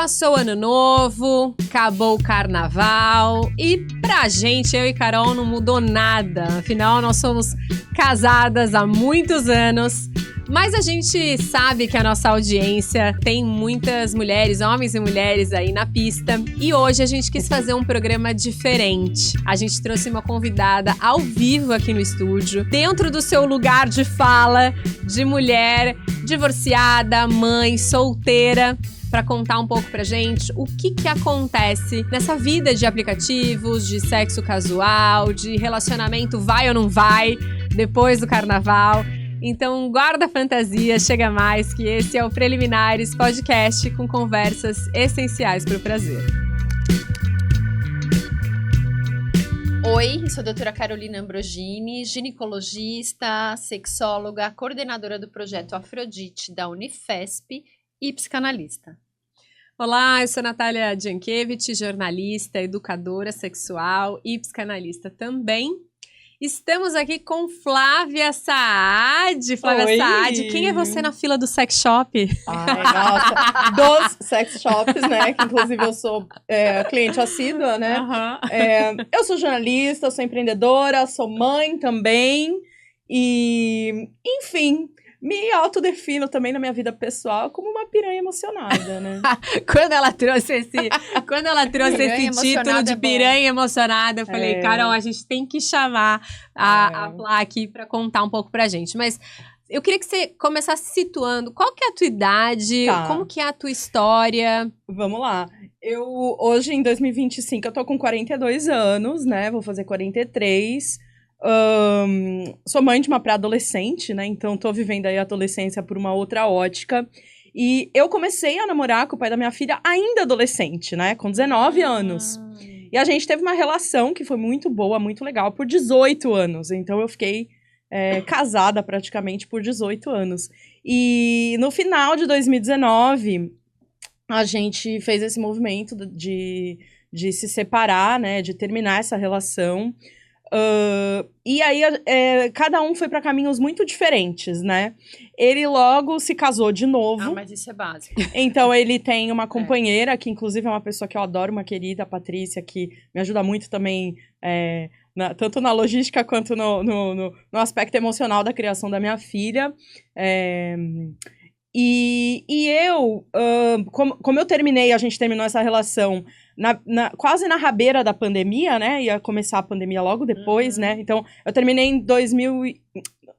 Passou o ano novo, acabou o carnaval e pra gente, eu e Carol, não mudou nada. Afinal, nós somos casadas há muitos anos. Mas a gente sabe que a nossa audiência tem muitas mulheres, homens e mulheres aí na pista. E hoje a gente quis fazer um programa diferente. A gente trouxe uma convidada ao vivo aqui no estúdio, dentro do seu lugar de fala, de mulher divorciada, mãe, solteira, para contar um pouco pra gente o que acontece nessa vida de aplicativos, de sexo casual, de relacionamento vai ou não vai, depois do carnaval. Então, guarda a fantasia, chega mais, que esse é o Preliminares Podcast com conversas essenciais para o prazer. Oi, eu sou a doutora Carolina Ambrogini, ginecologista, sexóloga, coordenadora do projeto Afrodite da Unifesp e psicanalista. Olá, eu sou Natália Jankiewicz, jornalista, educadora sexual e psicanalista também. Estamos aqui com Flávia Saad. Flávia Oi. Saad, quem é você na fila do sex shop? Ai, nossa, dos sex shops, né? Que inclusive eu sou cliente assídua, né? Uhum. Eu sou jornalista, sou empreendedora, sou mãe também. E, enfim, me autodefino também na minha vida pessoal como uma piranha emocionada, né? Quando ela trouxe esse título de piranha emocionada, eu falei, Carol, a gente tem que chamar a Flá aqui para contar um pouco pra gente. Mas eu queria que você começasse situando qual que é a tua idade, como que é a tua história. Vamos lá. Hoje, em 2025, eu tô com 42 anos, né? Vou fazer 43. Sou mãe de uma pré-adolescente, né? Então tô vivendo aí a adolescência por uma outra ótica. E eu comecei a namorar com o pai da minha filha ainda adolescente, né? Com 19 anos. E a gente teve uma relação que foi muito boa, muito legal, por 18 anos. Então eu fiquei casada praticamente por 18 anos. E no final de 2019, a gente fez esse movimento de se separar, né? De terminar essa relação. E aí, cada um foi para caminhos muito diferentes, né? Ele logo se casou de novo. Ah, mas isso é básico. Então, ele tem uma companheira, que inclusive é uma pessoa que eu adoro, uma querida, a Patrícia, que me ajuda muito também, tanto na logística quanto no aspecto emocional da criação da minha filha. E eu, como eu terminei, a gente terminou essa relação quase na rabeira da pandemia, né? Ia começar a pandemia logo depois, né? Então, eu terminei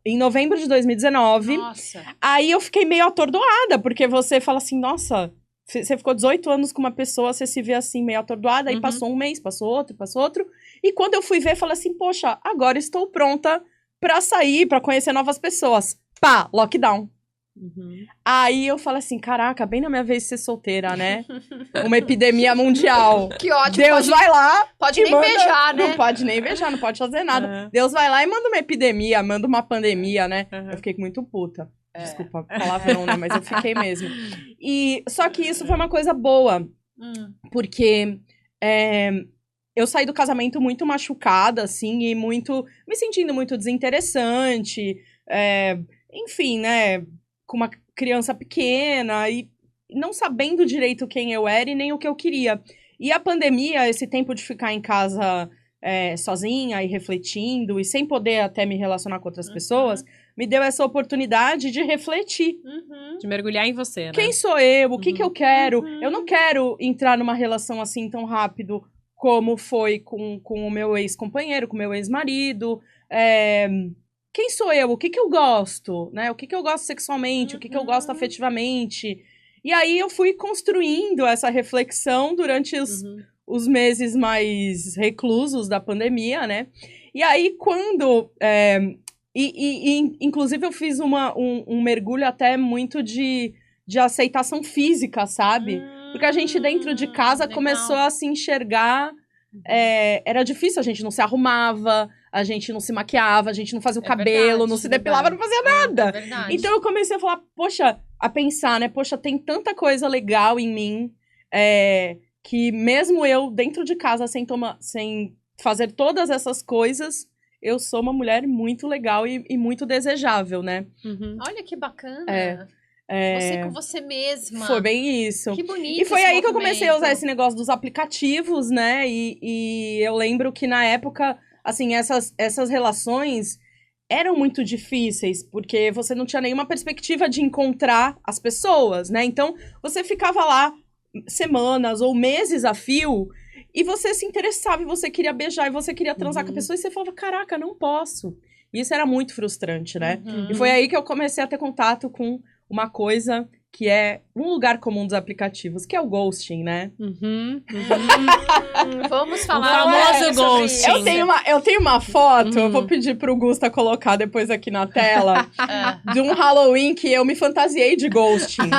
em novembro de 2019. Nossa. Aí eu fiquei meio atordoada, porque você fala assim, nossa, você ficou 18 anos com uma pessoa, você se vê assim, meio atordoada, aí passou um mês, passou outro. E quando eu fui ver, falei assim, poxa, agora estou pronta pra sair, pra conhecer novas pessoas. Pá, lockdown. Aí eu falo assim, caraca, bem na minha vez de ser solteira, né? Uma epidemia mundial. Que ótimo. Deus vai lá. Pode nem beijar, né? Não pode nem beijar, não pode fazer nada. Deus vai lá e manda uma epidemia, manda uma pandemia, né? Eu fiquei muito puta. Desculpa, palavrão, né? Mas eu fiquei mesmo. Só que isso foi uma coisa boa. Porque eu saí do casamento muito machucada, assim, e me sentindo muito desinteressante. Enfim, né? Com uma criança pequena e não sabendo direito quem eu era e nem o que eu queria. E a pandemia, esse tempo de ficar em casa sozinha e refletindo e sem poder até me relacionar com outras pessoas, me deu essa oportunidade de refletir. De mergulhar em você, né? Quem sou eu? O que eu quero? Eu não quero entrar numa relação assim tão rápido como foi com o meu ex-companheiro, com o meu ex-marido. Quem sou eu? O que eu gosto? Né? O que eu gosto sexualmente? O que eu gosto afetivamente? E aí eu fui construindo essa reflexão durante os meses mais reclusos da pandemia, né? E aí quando... inclusive eu fiz um mergulho até muito de aceitação física, sabe? Porque a gente dentro de casa começou a se enxergar... era difícil, a gente não se arrumava, a gente não se maquiava, a gente não fazia o cabelo, não se depilava, não fazia nada. Então eu comecei a falar, a pensar, né? Poxa, tem tanta coisa legal em mim, que mesmo eu, dentro de casa, sem fazer todas essas coisas, eu sou uma mulher muito legal e muito desejável, né? Olha que bacana. Você com você mesma. Foi bem isso. Que bonito. E foi esse aí que eu comecei a usar movimento. esse negócio dos aplicativos, né? E eu lembro que na época, assim, essas relações eram muito difíceis, porque você não tinha nenhuma perspectiva de encontrar as pessoas, né? Então, você ficava lá semanas ou meses a fio e você se interessava e você queria beijar e você queria transar com a pessoa e você falava, caraca, não posso. E isso era muito frustrante, né? Uhum. E foi aí que eu comecei a ter contato com uma coisa que é um lugar comum dos aplicativos, que é o ghosting, né? Vamos O falar famoso sobre ghosting. isso. Eu tenho uma foto, eu vou pedir pro Gusta colocar depois aqui na tela, de um Halloween que eu me fantasiei de ghosting.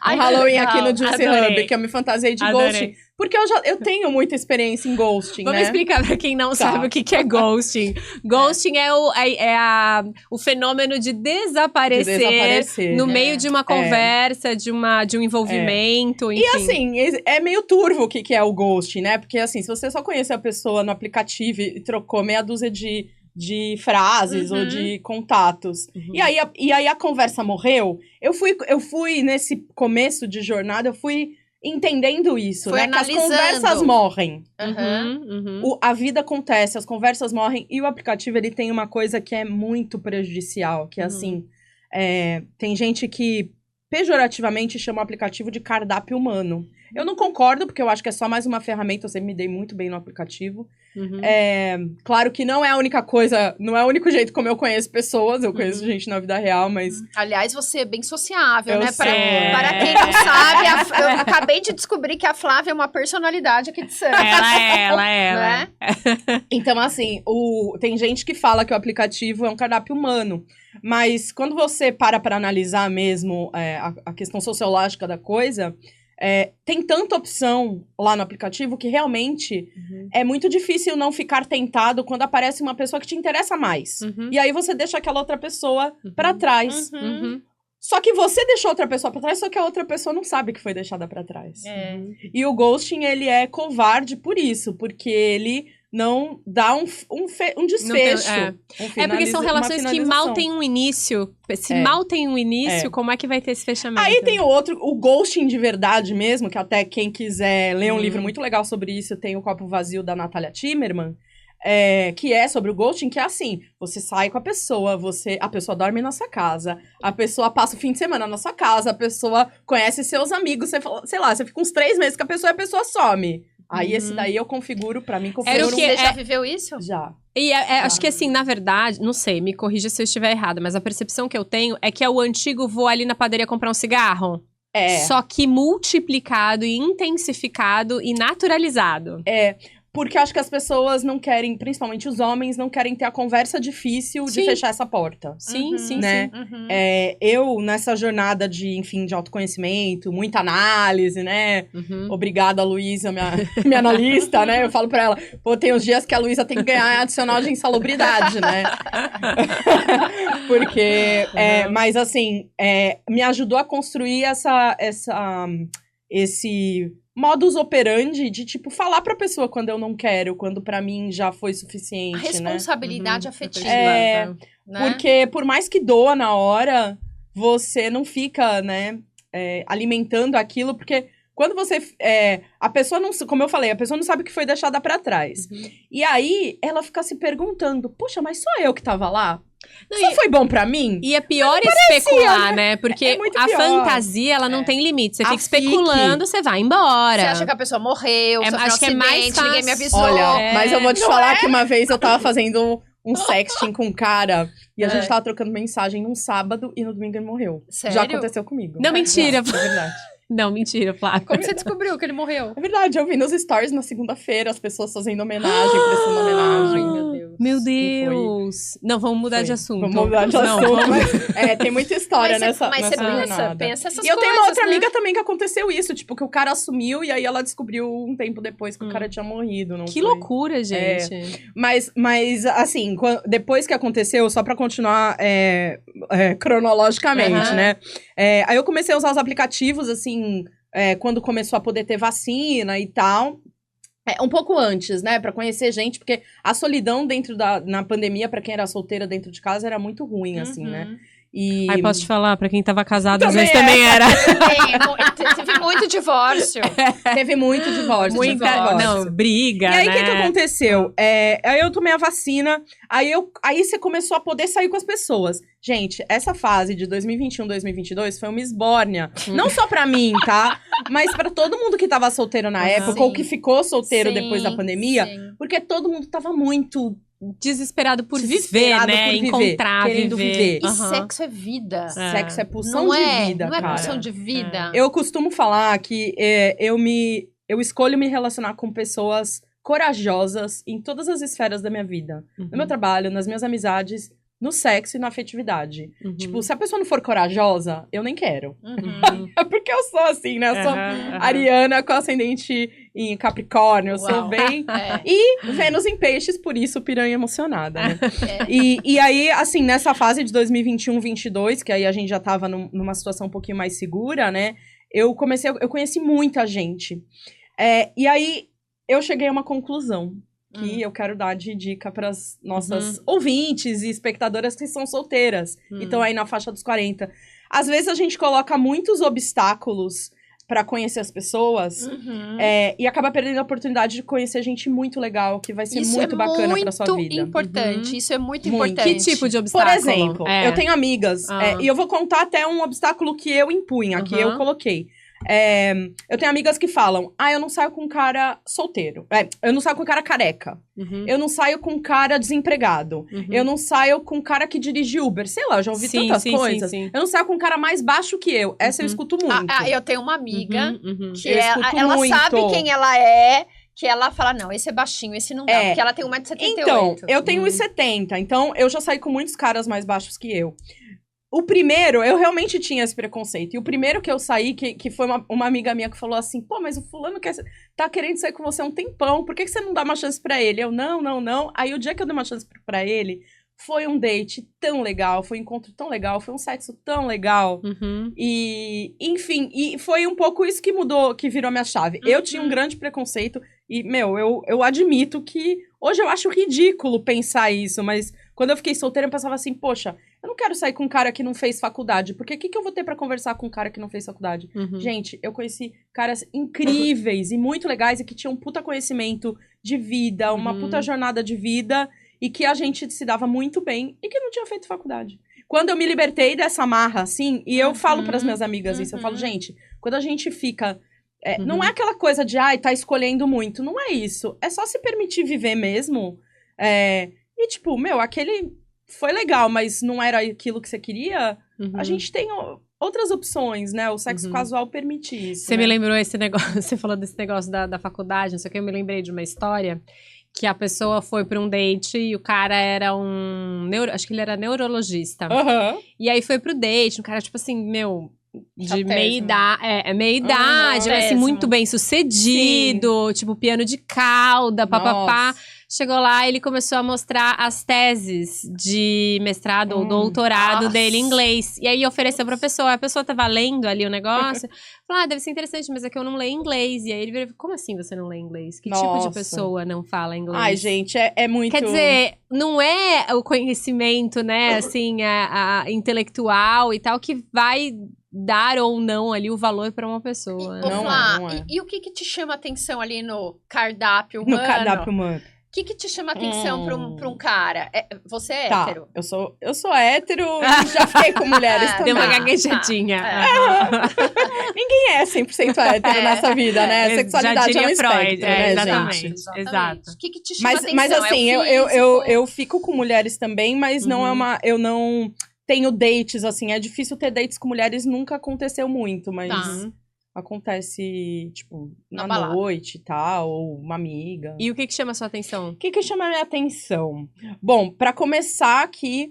Ai, Um que Halloween legal. aqui no Juicy Adorei. Hub, que eu me fantasiei de Adorei. ghosting. Porque eu tenho muita experiência em ghosting, Vamos né? explicar pra quem não sabe o que é ghosting. Ghosting é o fenômeno de desaparecer, De desaparecer. no meio de uma conversa, de um envolvimento, enfim. E assim, é meio turvo o que é o ghosting, né? Porque assim, se você só conhecer a pessoa no aplicativo e trocou meia dúzia de frases ou de contatos, e aí a conversa morreu, eu fui nesse começo de jornada, eu fui entendendo isso, Foi né? Que as analisando. conversas morrem. Aham. A vida acontece, as conversas morrem, e o aplicativo, ele tem uma coisa que é muito prejudicial, que é assim, tem gente que pejorativamente chama o aplicativo de cardápio humano. Eu não concordo, porque eu acho que é só mais uma ferramenta, eu sempre me dei muito bem no aplicativo. Claro que não é a única coisa, não é o único jeito como eu conheço pessoas, eu conheço gente na vida real, mas... Aliás, você é bem sociável, Eu né? sou. Para quem não sabe, eu acabei de descobrir que a Flávia é uma personalidade aqui de Santos. Ela é. Né? Então, assim, tem gente que fala que o aplicativo é um cardápio humano, mas quando você para analisar mesmo a questão sociológica da coisa, tem tanta opção lá no aplicativo que realmente é muito difícil não ficar tentado quando aparece uma pessoa que te interessa mais. E aí você deixa aquela outra pessoa pra trás. Só que você deixou outra pessoa pra trás, só que a outra pessoa não sabe que foi deixada pra trás. E o ghosting, ele é covarde por isso, porque ele não dá um desfecho. É porque são relações que mal têm um início. Se mal tem um início, como é que vai ter esse fechamento? Aí tem o ghosting de verdade mesmo, que até quem quiser ler um livro muito legal sobre isso, tem o Copo Vazio, da Natália Timmerman, que é sobre o ghosting, que é assim, você sai com a pessoa, a pessoa dorme na sua casa, a pessoa passa o fim de semana na sua casa, a pessoa conhece seus amigos, você fala, sei lá, você fica uns 3 meses com a pessoa e a pessoa some. Aí esse daí eu configuro, pra mim, configuro. Você já viveu isso? Já. E acho que assim, na verdade, não sei, me corrija se eu estiver errada, mas a percepção que eu tenho é que é o antigo vou ali na padaria comprar um cigarro. Só que multiplicado e intensificado e naturalizado. Porque eu acho que as pessoas não querem, principalmente os homens, não querem ter a conversa difícil de fechar essa porta. Sim, sim, né? sim. Eu, nessa jornada de autoconhecimento, muita análise, né? Obrigada, Luísa, minha analista, né? Eu falo pra ela, pô, tem uns dias que a Luísa tem que ganhar adicional de insalubridade, né? Porque, mas assim, me ajudou a construir esse modus operandi de, tipo, falar pra pessoa quando eu não quero, quando pra mim já foi suficiente, A responsabilidade né? afetiva. né? Né? Porque por mais que doa na hora, você não fica, né, alimentando aquilo, porque quando você... a pessoa não... Como eu falei, a pessoa não sabe o que foi deixada pra trás. E aí, ela fica se perguntando, puxa, mas só eu que tava lá? Só foi bom pra mim? E é pior especular, né? Porque muito a pior. fantasia, ela não tem limite. Você A fica especulando, você vai embora. Você acha que a pessoa morreu, sofreu acho que é mais acidente, ninguém me fácil. avisou. Olha, mas eu vou te falar que uma vez eu tava fazendo um sexting com um cara e a gente tava trocando mensagem num sábado e no domingo ele morreu. Sério? Já aconteceu comigo. Não, mentira. É verdade. Não, mentira, Flávia. Como você descobriu que ele morreu? É verdade, eu vi nos stories na segunda-feira as pessoas fazendo homenagem, prestando homenagem. Meu Deus. Meu E foi- Deus. Não, vamos mudar de assunto. Vamos mudar de Não, assunto. vamos- Mas, tem muita história Mas nessa você jornada. pensa essas E eu coisas, tenho uma outra né? amiga também que aconteceu isso, tipo, que o cara sumiu e aí ela descobriu um tempo depois que o cara tinha morrido, não Que foi? loucura, gente. Mas assim, depois que aconteceu, só pra continuar cronologicamente, Aham. né? Aí eu comecei a usar os aplicativos, assim, quando começou a poder ter vacina e tal. Um pouco antes, né? Pra conhecer gente, porque a solidão na pandemia, pra quem era solteira dentro de casa, era muito ruim, assim, né? E Aí posso te falar, pra quem tava casado, às Também vezes também era. Teve muito divórcio. teve muito divórcio. Não, briga, E aí, o né? que aconteceu? Aí eu tomei a vacina, aí você começou a poder sair com as pessoas. Gente, essa fase de 2021, 2022 foi uma esbórnia. Não só pra mim, tá? Mas pra todo mundo que tava solteiro na época, Sim. ou que ficou solteiro Sim, depois da pandemia. sim. Porque todo mundo tava muito Desesperado por desesperado viver, né? por viver, Encontrar, querendo viver. E Aham. sexo é vida. Sexo é pulsão Não de é, vida, não é cara. pulsão de vida. Eu costumo falar que eu escolho me relacionar com pessoas corajosas em todas as esferas da minha vida. No meu trabalho, nas minhas amizades, no sexo e na afetividade. Uhum. Tipo, se a pessoa não for corajosa, eu nem quero. Uhum. É porque eu sou assim, né? Eu sou Aham. ariana com ascendente em Capricórnio. Eu sou Uau. bem... É, E Vênus em Peixes, por isso piranha emocionada, né? é. E aí, assim, nessa fase de 2021, 2022, que aí a gente já tava numa situação um pouquinho mais segura, né? Eu conheci muita gente. E aí, eu cheguei a uma conclusão que eu quero dar de dica para as nossas ouvintes e espectadoras que são solteiras e estão aí na faixa dos 40. Às vezes, a gente coloca muitos obstáculos para conhecer as pessoas e acaba perdendo a oportunidade de conhecer gente muito legal, que vai ser Isso muito bacana pra sua vida. Importante. Isso é muito Muito. importante. Que tipo de Por obstáculo? exemplo, eu tenho amigas, Ah. e eu vou contar até um obstáculo que eu impunha, que eu coloquei. Eu tenho amigas que falam, eu não saio com um cara solteiro. Eu não saio com um cara careca. Uhum. Eu não saio com um cara desempregado. Uhum. Eu não saio com um cara que dirige Uber. Sei lá, eu já ouvi tantas coisas. Sim. Eu não saio com um cara mais baixo que eu. Essa eu escuto muito. Eu tenho uma amiga que Eu escuto ela muito. sabe quem ela é, que ela fala, não, esse é baixinho, esse não dá, porque ela tem 1,78 m. Então, eu tenho 1,70 m, então eu já saí com muitos caras mais baixos que eu. O primeiro, eu realmente tinha esse preconceito. E o primeiro que eu saí, que foi uma amiga minha que falou assim, pô, mas o fulano tá querendo sair com você há um tempão, por que você não dá uma chance pra ele? Eu, não. Aí o dia que eu dei uma chance pra ele, foi um date tão legal, foi um encontro tão legal, foi um sexo tão legal. E, enfim, e foi um pouco isso que mudou, que virou minha chave. Eu tinha um grande preconceito e, eu admito que hoje eu acho ridículo pensar isso, mas quando eu fiquei solteira eu pensava assim, poxa, eu não quero sair com um cara que não fez faculdade, porque o que eu vou ter pra conversar com um cara que não fez faculdade? Gente, eu conheci caras incríveis e muito legais e que tinham um puta conhecimento de vida, uma puta jornada de vida e que a gente se dava muito bem e que não tinha feito faculdade. Quando eu me libertei dessa marra, assim, e eu falo pras minhas amigas isso, eu falo, gente, quando a gente fica... Não é aquela coisa de, tá escolhendo muito, não é isso. É só se permitir viver mesmo. E tipo, aquele foi legal, mas não era aquilo que você queria. A gente tem outras opções, né? O sexo casual permite isso. Você me lembrou esse negócio, você falou desse negócio da faculdade, não sei o que, eu me lembrei de uma história que a pessoa foi pra um date e o cara era acho que ele era neurologista. E aí foi pro date, um cara, tipo assim, de meia idade, meia idade, mas assim, muito bem sucedido, tipo, piano de cauda, papapá. Chegou lá, ele começou a mostrar as teses de mestrado ou doutorado dele em inglês. E aí ofereceu pra pessoa, a pessoa tava lendo ali o negócio, falou, deve ser interessante, mas é que eu não leio inglês. E aí ele virou, como assim você não lê inglês? Que tipo de pessoa não fala inglês? Ai, gente, é muito... Quer dizer, não é o conhecimento, né, assim, a intelectual e tal, que vai dar ou não ali o valor pra uma pessoa. Não é. E o que te chama atenção ali no cardápio humano? No cardápio humano. O que te chama atenção pra um cara? Você é Tá, hétero? eu sou hétero e já fiquei com mulheres também. Deu uma gaguejadinha. Ninguém é 100% hétero nessa vida, né? A sexualidade é um espectro, né, exatamente. gente? Exato. O que te chama atenção? Mas assim, é o físico? eu fico com mulheres também, mas não é uma... Eu não tenho dates, assim. É difícil ter dates com mulheres, nunca aconteceu muito, mas... Acontece, tipo, na noite e tal, ou uma amiga. E o que chama a sua atenção? O que chama a minha atenção? Bom, pra começar aqui,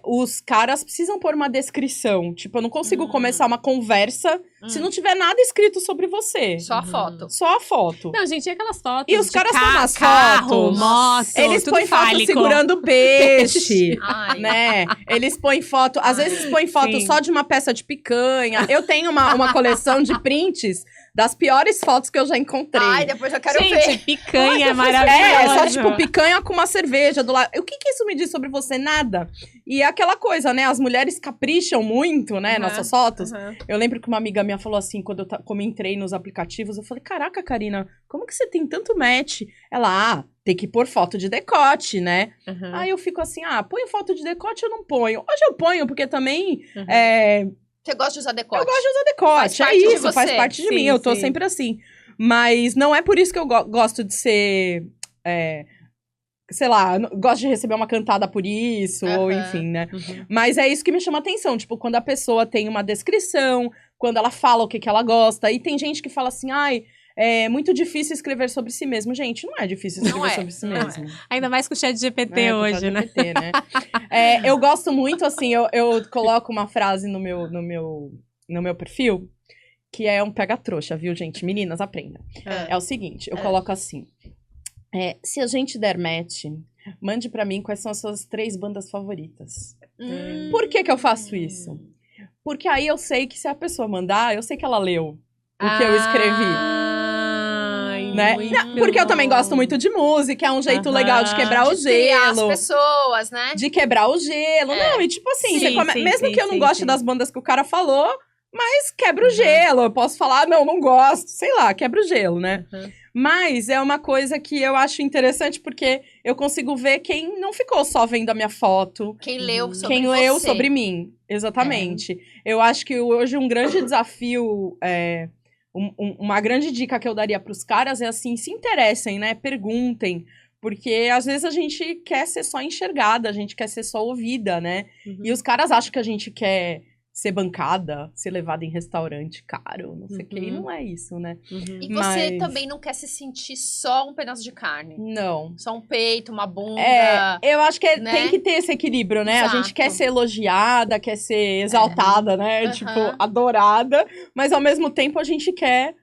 os caras precisam pôr uma descrição. Tipo, eu não consigo começar uma conversa se não tiver nada escrito sobre você. Só a foto. Só a foto. Não, gente, e aquelas fotos E os caras põem umas carro, fotos. moto, Eles tudo põem foto fálico. segurando peixe. Ai. Né? Eles põem foto... Às vezes põem foto Sim. só de uma peça de picanha. Eu tenho uma coleção de prints das piores fotos que eu já encontrei. Ai, depois eu quero Gente, ver. picanha é É maravilhosa. só tipo picanha com uma cerveja do lado. O que isso me diz sobre você? Nada. E aquela coisa, né? As mulheres capricham muito, né? Nossas fotos. Eu lembro que uma amiga minha falou assim, quando como eu entrei nos aplicativos, eu falei, caraca, Karina, como que você tem tanto match? Ela, tem que pôr foto de decote, né? Aí eu fico assim, põe foto de decote ou não ponho? Hoje eu ponho, porque também... Você gosta de usar decote? Eu gosto de usar decote, Faz parte de você. faz parte de mim, eu tô sempre assim. Mas não é por isso que eu gosto de ser... sei lá, gosto de receber uma cantada por isso, ou enfim, né? Mas é isso que me chama atenção, tipo, quando a pessoa tem uma descrição, quando ela fala o que ela gosta, e tem gente que fala assim, é muito difícil escrever sobre si mesmo. Gente, não é difícil escrever sobre si mesmo. Ainda mais com o chat GPT hoje, né? Eu gosto muito, assim, eu coloco uma frase no meu perfil, que é um pega-trouxa, viu, gente? Meninas, aprendam. É o seguinte, eu coloco assim... se a gente der match, mande pra mim quais são as suas 3 bandas favoritas. Por que eu faço isso? Porque aí eu sei que se a pessoa mandar, eu sei que ela leu o que eu escrevi. Né? Porque eu também gosto muito de música, é um jeito legal de quebrar o gelo. As pessoas, né? De quebrar o gelo. Não, e tipo assim, mesmo que eu não goste das bandas que o cara falou, mas quebra o gelo. Eu posso falar, não gosto. Sei lá, quebra o gelo, né? Mas é uma coisa que eu acho interessante, porque eu consigo ver quem não ficou só vendo a minha foto. Quem leu sobre Quem leu sobre mim, exatamente. Eu acho que hoje um grande desafio, uma grande dica que eu daria pros caras é assim, se interessem, né? Perguntem. Porque às vezes a gente quer ser só enxergada, a gente quer ser só ouvida, né? E os caras acham que a gente quer... ser bancada, ser levada em restaurante caro, não sei o que, e não é isso, né? E você também não quer se sentir só um pedaço de carne? Não. Só um peito, uma bunda? Eu acho que né? tem que ter esse equilíbrio, né? Exato. A gente quer ser elogiada, quer ser exaltada, né? Tipo, adorada, mas ao mesmo tempo a gente quer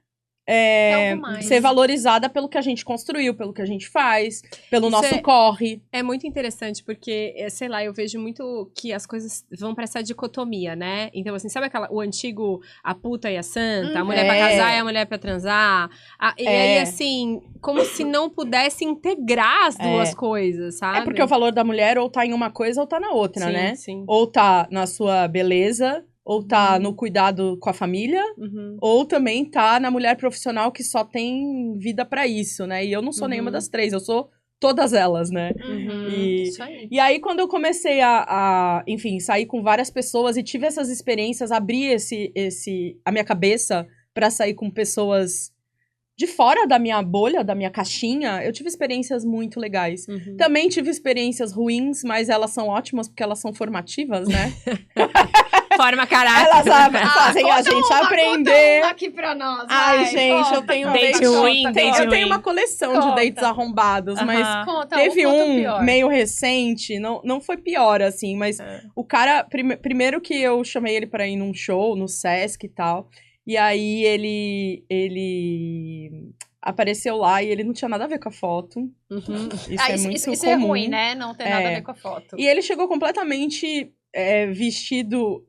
ser valorizada pelo que a gente construiu, pelo que a gente faz, pelo nosso corre. É muito interessante, porque, sei lá, eu vejo muito que as coisas vão pra essa dicotomia, né? Então, assim, sabe o antigo, a puta e a santa, a mulher pra casar e a mulher pra transar? E aí, assim, como se não pudesse integrar as duas coisas, sabe? É porque o valor da mulher ou tá em uma coisa ou tá na outra, né? Sim. Ou tá na sua beleza... Ou tá no cuidado com a família, ou também tá na mulher profissional que só tem vida pra isso, né? E eu não sou nenhuma das 3, eu sou todas elas, né? Isso aí. E aí, quando eu comecei enfim, sair com várias pessoas e tive essas experiências, abri a minha cabeça pra sair com pessoas de fora da minha bolha, da minha caixinha, eu tive experiências muito legais. Também tive experiências ruins, mas elas são ótimas porque elas são formativas, né? Forma caráter. Elas fazem a gente aprender. Conta uma aqui pra nós. Ai, gente, eu tenho date ruim, eu tenho uma coleção de dates arrombados, mas teve meio recente, não foi pior, assim, mas o cara, primeiro que eu chamei ele pra ir num show, no Sesc e tal, e aí ele apareceu lá e ele não tinha nada a ver com a foto. Isso é muito comum. Isso é ruim, né? Não tem nada a ver com a foto. E ele chegou completamente vestido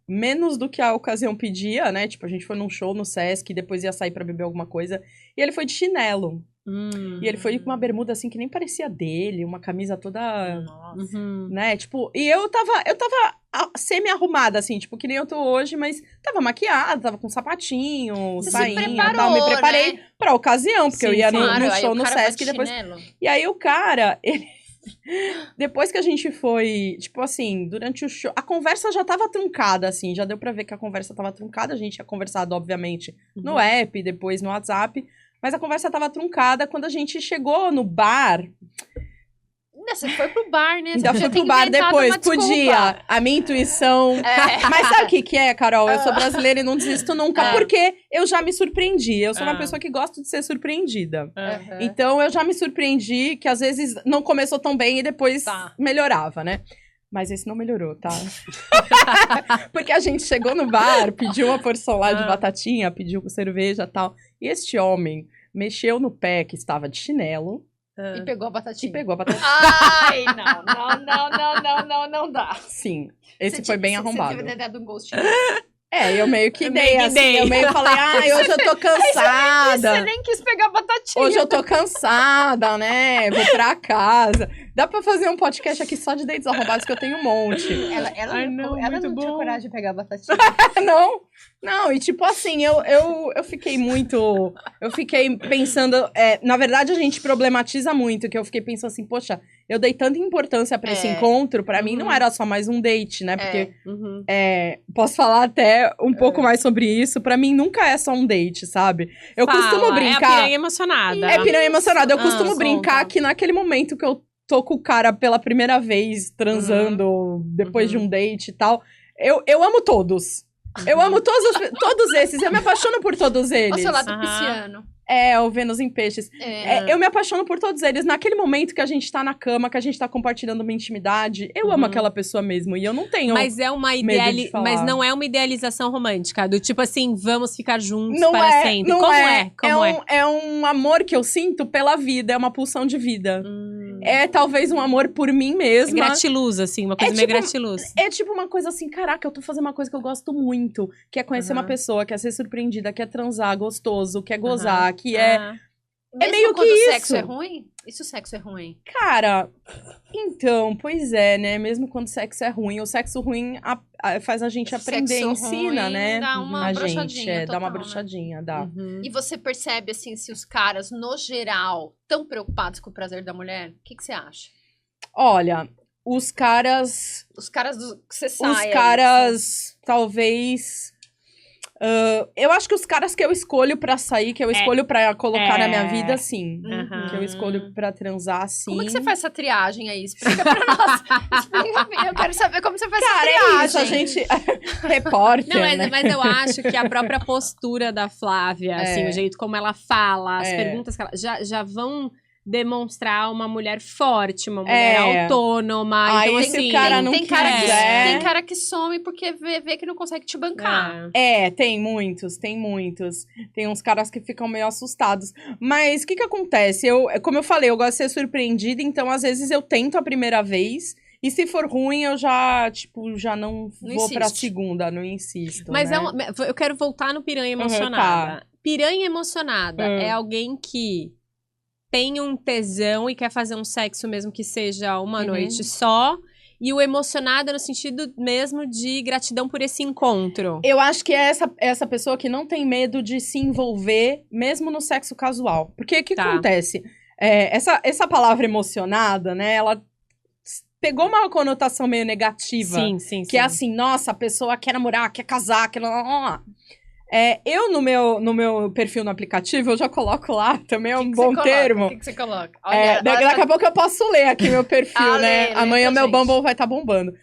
menos do que a ocasião pedia, né? Tipo, a gente foi num show no Sesc e depois ia sair pra beber alguma coisa. E ele foi de chinelo. E ele foi com uma bermuda assim que nem parecia dele, uma camisa toda... né? Tipo, e eu tava semi-arrumada, assim, tipo, que nem eu tô hoje, mas tava maquiada, tava com sapatinho, sainha e tal. Me preparei pra ocasião, porque eu ia no show no Sesc e depois... E aí o cara, depois que a gente foi, tipo assim, durante o show, a conversa já tava truncada, assim, já deu pra ver que a conversa tava truncada, a gente tinha conversado, obviamente, no app, depois no WhatsApp, mas a conversa tava truncada quando a gente chegou no bar. Você foi pro bar, né? Ainda fui pro bar depois, podia. A minha intuição... Mas sabe o que é, Carol? Eu sou brasileira e não desisto nunca, porque eu já me surpreendi. Eu sou uma pessoa que gosta de ser surpreendida. Então, eu já me surpreendi, que às vezes não começou tão bem e depois melhorava, né? Mas esse não melhorou, tá? Porque a gente chegou no bar, pediu uma porção lá de batatinha, pediu cerveja e tal. E este homem mexeu no pé, que estava de chinelo. E pegou a batatinha. Ai, não dá. Sim, esse foi bem arrombado. Você deve ter dado um gostinho. Eu meio que dei, assim, eu meio falei, hoje eu tô cansada. Você nem quis pegar a batatinha. Hoje eu tô cansada, né, vou pra casa. Dá pra fazer um podcast aqui só de dates arrombados, que eu tenho um monte. Ela não tinha coragem de pegar a batatinha. Não, e tipo assim, eu fiquei muito... Eu fiquei pensando... na verdade, a gente problematiza muito, que eu fiquei pensando assim, poxa, eu dei tanta importância pra esse encontro, pra mim não era só mais um date, né? Porque, posso falar até um pouco mais sobre isso, pra mim nunca é só um date, sabe? Eu costumo brincar... É a piranha emocionada. É piranha emocionada. Eu costumo brincar solta. que naquele momento que eu tô com o cara pela primeira vez, transando, depois de um date e tal, eu amo todos. Eu amo todos esses, eu me apaixono por todos eles. O seu lado pisciano. O Vênus em Peixes. Eu me apaixono por todos eles. Naquele momento que a gente tá na cama, que a gente tá compartilhando uma intimidade, eu amo aquela pessoa mesmo. E eu não tenho Mas é uma Mas não é uma idealização romântica. Do tipo assim, vamos ficar juntos para sempre. Como é? É um amor que eu sinto pela vida. É uma pulsão de vida. É talvez um amor por mim mesma. Gratiluz, assim. Uma coisa meio gratiluz. É tipo uma coisa assim, caraca, eu tô fazendo uma coisa que eu gosto muito. Que é conhecer uma pessoa, que é ser surpreendida, que é transar gostoso, que é gozar, que é... Mesmo meio quando que o isso. sexo é ruim? E se o sexo é ruim? Cara, então, pois é, né? Mesmo quando o sexo é ruim, o sexo ruim faz a gente aprender, Sexo ensina, ruim né? dá uma a bruxadinha gente, dá uma total, né? bruxadinha, dá. E você percebe, assim, se os caras, no geral, estão preocupados com o prazer da mulher? O que você acha? Olha, os caras... Os caras que você sai Os aí, caras, talvez... eu acho que os caras que eu escolho pra sair, que eu escolho pra colocar na minha vida, sim. Que eu escolho pra transar, sim. Como é que você faz essa triagem aí? Explica pra nós. Explica, eu quero saber como você faz essa triagem. Cara, é isso, a gente... Repórter, Não, né? mas eu acho que a própria postura da Flávia, assim, o jeito como ela fala, as perguntas que ela... Já vão demonstrar uma mulher forte, uma mulher autônoma. Então, esse assim... cara não tem cara quiser. tem cara que some porque vê que não consegue te bancar. Tem muitos. Tem uns caras que ficam meio assustados. Mas o que acontece? Como eu falei, eu gosto de ser surpreendida, então às vezes eu tento a primeira vez. E se for ruim, eu já não vou pra segunda, não insisto. Mas né? eu quero voltar no piranha emocionada. Tá. Piranha emocionada é alguém que tem um tesão e quer fazer um sexo mesmo que seja uma noite só. E o emocionada no sentido mesmo de gratidão por esse encontro. Eu acho que é essa pessoa que não tem medo de se envolver, mesmo no sexo casual. Porque o que acontece? Essa palavra emocionada, né? Ela pegou uma conotação meio negativa. Sim. Que é assim, nossa, a pessoa quer namorar, quer casar, quer... eu, no meu perfil no aplicativo, eu já coloco lá, também é um bom termo. O que você coloca? Olha, daqui a pouco eu posso ler aqui meu perfil, né? lê Amanhã pra meu gente. Bumble vai estar bombando.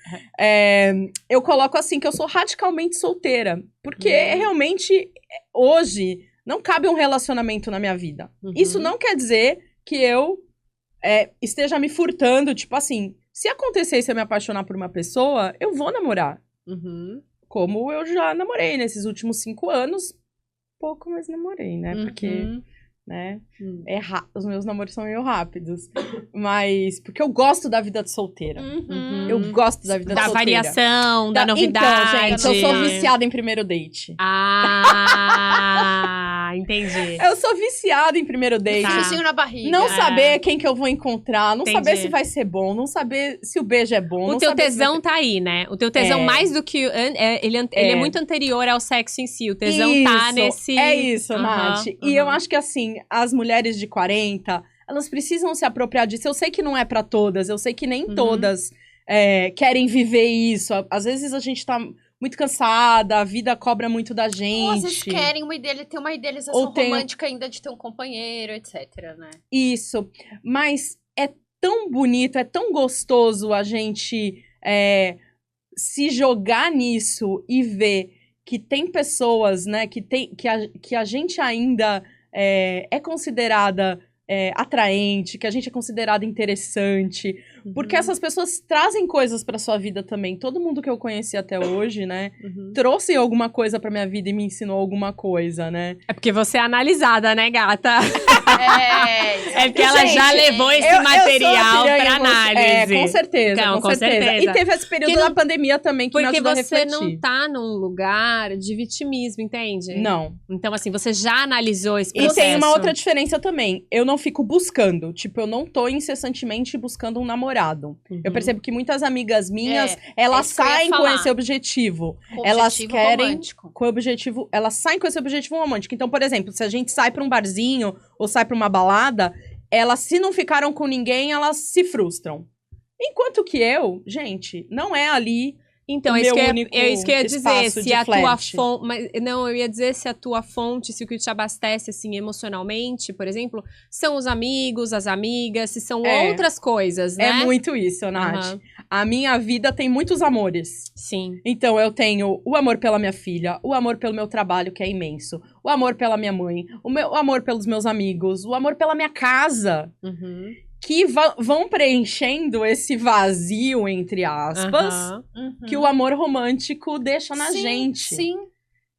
Eu coloco assim, que eu sou radicalmente solteira. Porque realmente, hoje, não cabe um relacionamento na minha vida. Isso não quer dizer que eu esteja me furtando, tipo assim, se acontecer e se eu me apaixonar por uma pessoa, eu vou namorar. Como eu já namorei nesses últimos 5 anos. Pouco, mas namorei, né? Porque, né? Os meus namoros são meio rápidos. Mas, porque eu gosto da vida de solteira. Eu gosto da vida de Da solteira. variação, da novidade. Então, gente, eu sou viciada em primeiro date. Entendi. Eu sou viciada em primeiro date. Friozinho na barriga. Não saber quem que eu vou encontrar, não Entendi. saber se vai ser bom, não saber se o beijo é bom. O não teu saber tesão se tá aí, né? O teu tesão, mais do que... Ele é muito anterior ao sexo em si. O tesão tá nesse... É isso, Nath. E eu acho que, assim, as mulheres de 40, elas precisam se apropriar disso. Eu sei que não é pra todas, eu sei que nem todas querem viver isso. Às vezes a gente tá muito cansada, a vida cobra muito da gente. Ou às vezes querem ter uma idealização romântica ainda de ter um companheiro, etc, né? Isso. Mas é tão bonito, é tão gostoso a gente se jogar nisso e ver que tem pessoas, né, que a gente ainda é considerada atraente, que a gente é considerada interessante. Porque essas pessoas trazem coisas pra sua vida também. Todo mundo que eu conheci até hoje, né, Uhum. trouxe alguma coisa pra minha vida e me ensinou alguma coisa, né? É porque você é analisada, né, gata? É, É porque ela já Gente, levou esse eu sou a material piranha pra análise. com certeza, Não, com com certeza. certeza. E teve esse período Porque da não- pandemia também que me Porque ajudou a você refletir. não tá num lugar de vitimismo, entende? Não. Então, assim, você já analisou esse E processo. tem uma outra diferença também. Eu não fico buscando. Tipo, eu não tô incessantemente buscando um namorado. Uhum. Eu percebo que muitas amigas minhas, é elas isso que eu ia saem com falar. esse objetivo. com Elas objetivo querem romântico. com o objetivo, elas saem com esse objetivo romântico. Então, por exemplo, se a gente sai pra um barzinho ou sai pra uma balada, elas, se não ficaram com ninguém, elas se frustram. Enquanto que eu, gente, não é ali. Então, o é isso, meu que único é isso que eu ia dizer. espaço Se de a tua flerte. fonte. Não, eu ia dizer se a tua fonte, se o que te abastece, assim, emocionalmente, por exemplo, são os amigos, as amigas, se são É. outras coisas, né? É muito isso, Nath. Aham. A minha vida tem muitos amores. Sim. Então, eu tenho o amor pela minha filha, o amor pelo meu trabalho, que é imenso, o amor pela minha mãe, o amor pelos meus amigos, o amor pela minha casa, Uhum. que vão preenchendo esse vazio, entre aspas, Aham. que o amor romântico deixa na Sim, gente, Sim,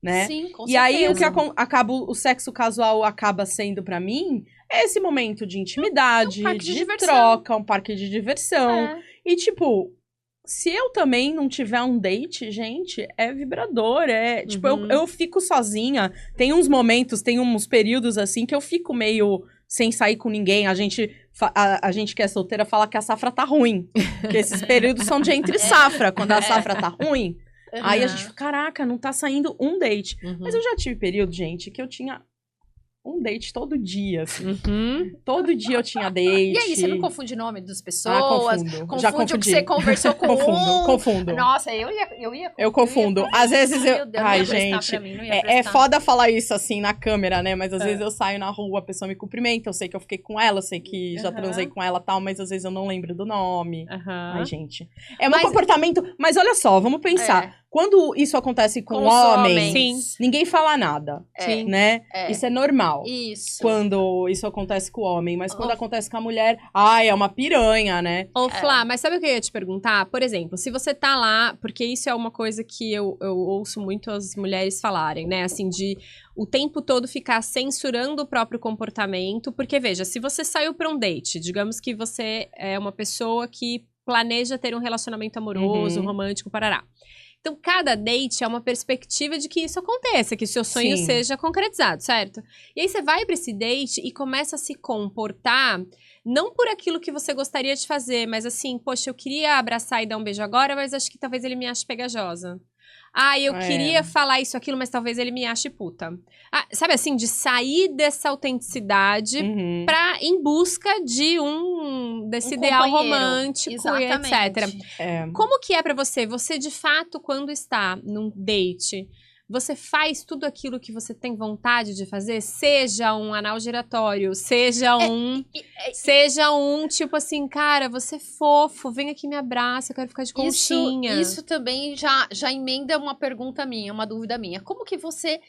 né? sim, com E aí, o que certeza. acaba, o sexo casual acaba sendo pra mim, é esse momento de intimidade, parque de de diversão. troca, um parque de diversão. É. E, tipo, se eu também não tiver um date, gente, é vibrador, é... Tipo, Uhum. eu fico sozinha. Tem uns momentos, tem uns períodos, assim, que eu fico meio sem sair com ninguém. A gente que é solteira fala que a safra tá ruim. Porque esses períodos são de entre safra. Quando a safra tá ruim, aí a gente fala, caraca, não tá saindo um date. Uhum. Mas eu já tive período, gente, que eu tinha um date todo dia, assim. Uhum. Todo dia eu tinha date. E aí, você não confunde nome das pessoas? confundo. Já Confunde o que confundi. você conversou com um. Confundo. Nossa, eu ia Eu confundo. Às vezes eu... Meu Deus, Ai, não ia prestar gente. pra mim, não ia É prestar. foda falar isso assim na câmera, né? Mas às É. vezes eu saio na rua, a pessoa me cumprimenta, eu sei que eu fiquei com ela, eu sei que já Aham. transei com ela e tal, mas às vezes eu não lembro do nome. Aham. Ai, gente. É um Mas- comportamento. Mas olha só, vamos pensar. É. Quando isso acontece com os homens, Sim. ninguém fala nada, Sim. né? É. Isso é normal. Isso. Quando isso acontece com o homem, mas quando Oh. acontece com a mulher, ai, é uma piranha, né? Ô, Flá, mas sabe o que eu ia te perguntar? Por exemplo, se você tá lá, porque isso é uma coisa que eu ouço muito as mulheres falarem, né? Assim, de o tempo todo ficar censurando o próprio comportamento. Porque, veja, se você saiu pra um date, digamos que você é uma pessoa que planeja ter um relacionamento amoroso, Uhum. romântico, parará. Então, cada date é uma perspectiva de que isso aconteça, que o seu sonho Sim. seja concretizado, certo? E aí você vai pra esse date e começa a se comportar não por aquilo que você gostaria de fazer, mas assim, poxa, eu queria abraçar e dar um beijo agora, mas acho que talvez ele me ache pegajosa. Ah, eu É. queria falar isso, aquilo, mas talvez ele me ache puta. Ah, sabe assim, de sair dessa autenticidade Uhum. em busca de desse Um ideal companheiro. romântico e etc. Exatamente. É. Como que é pra você? Você, de fato, quando está num date, você faz tudo aquilo que você tem vontade de fazer? Seja um anal giratório, seja seja um, tipo assim, cara, você é fofo, vem aqui me abraça, eu quero ficar de conchinha. Isso também já emenda uma pergunta minha, uma dúvida minha. Como que você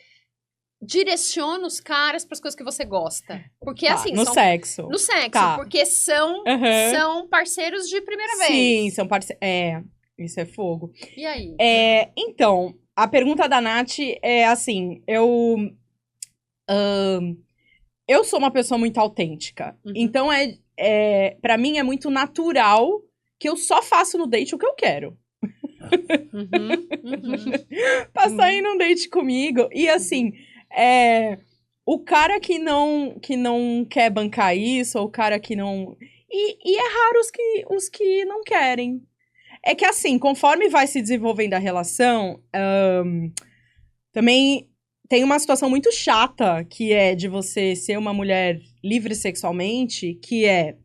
direciona os caras para as coisas que você gosta? Porque Tá, assim, no são sexo. no sexo, Tá. porque são Aham. são parceiros de primeira vez. Sim, são parceiros. É, isso é fogo. E aí? Então, a pergunta da Nath é assim, eu sou uma pessoa muito autêntica. Uhum. Então, para mim é muito natural que eu só faço no date o que eu quero. Uhum. Uhum. Pra sair num date comigo. E assim, o cara que não quer bancar isso, ou o cara que não... E é raro os que não querem. É que assim, conforme vai se desenvolvendo a relação, também tem uma situação muito chata, que é de você ser uma mulher livre sexualmente, que é...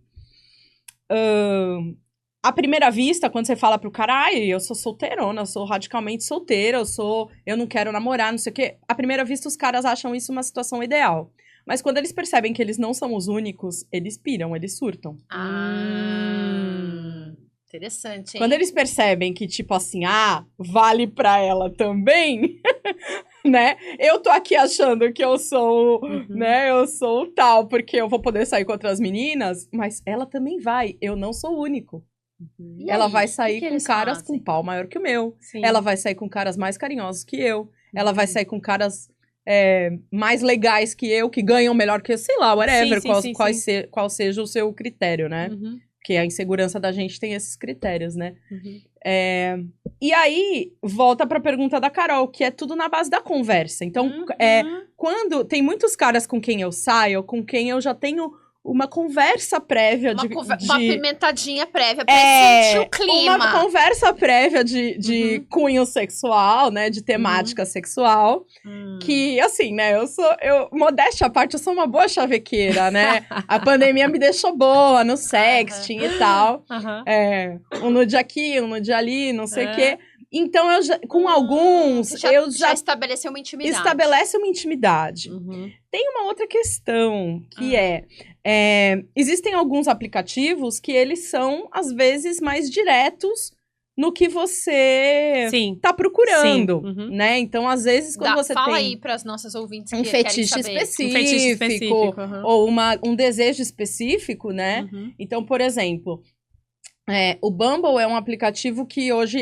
à primeira vista, quando você fala pro cara, ai, eu sou solteirona, eu sou radicalmente solteira, eu não quero namorar, não sei o quê. À primeira vista, os caras acham isso uma situação ideal. Mas quando eles percebem que eles não são os únicos, eles piram, eles surtam. Interessante, hein? Quando eles percebem que, tipo assim, vale pra ela também, né? Eu tô aqui achando que eu sou, né? Eu sou tal, porque eu vou poder sair com outras meninas, mas ela também vai. Eu não sou o único. E Ela aí, vai o que sair que com eles caras fazem? com pau maior que o meu. Sim. Ela vai sair com caras mais carinhosos que eu. Ela vai sair com caras mais legais que eu, que ganham melhor que eu. Sei lá, whatever, qual seja o seu critério, né? Uhum. Porque a insegurança da gente tem esses critérios, né? Uhum. E aí, volta pra pergunta da Carol, que é tudo na base da conversa. Então, quando tem muitos caras com quem eu saio, com quem eu já tenho uma conversa prévia Uma pimentadinha prévia pra sentir o clima. Uma conversa prévia de cunho sexual, né? De temática sexual. Que, assim, né? Modéstia à parte, eu sou uma boa chavequeira, né? A pandemia me deixou boa no sexting e tal. Um nude aqui, um nude ali, não sei o quê. Então, com alguns, eu já estabeleceu uma intimidade. Estabelece uma intimidade. Tem uma outra questão, que existem alguns aplicativos que eles são, às vezes, mais diretos no que você tá procurando, né? Então, às vezes, quando você fala tem aí para as nossas ouvintes um que fetiche querem saber. específico, ou um desejo específico, né? Então, por exemplo, o Bumble é um aplicativo que hoje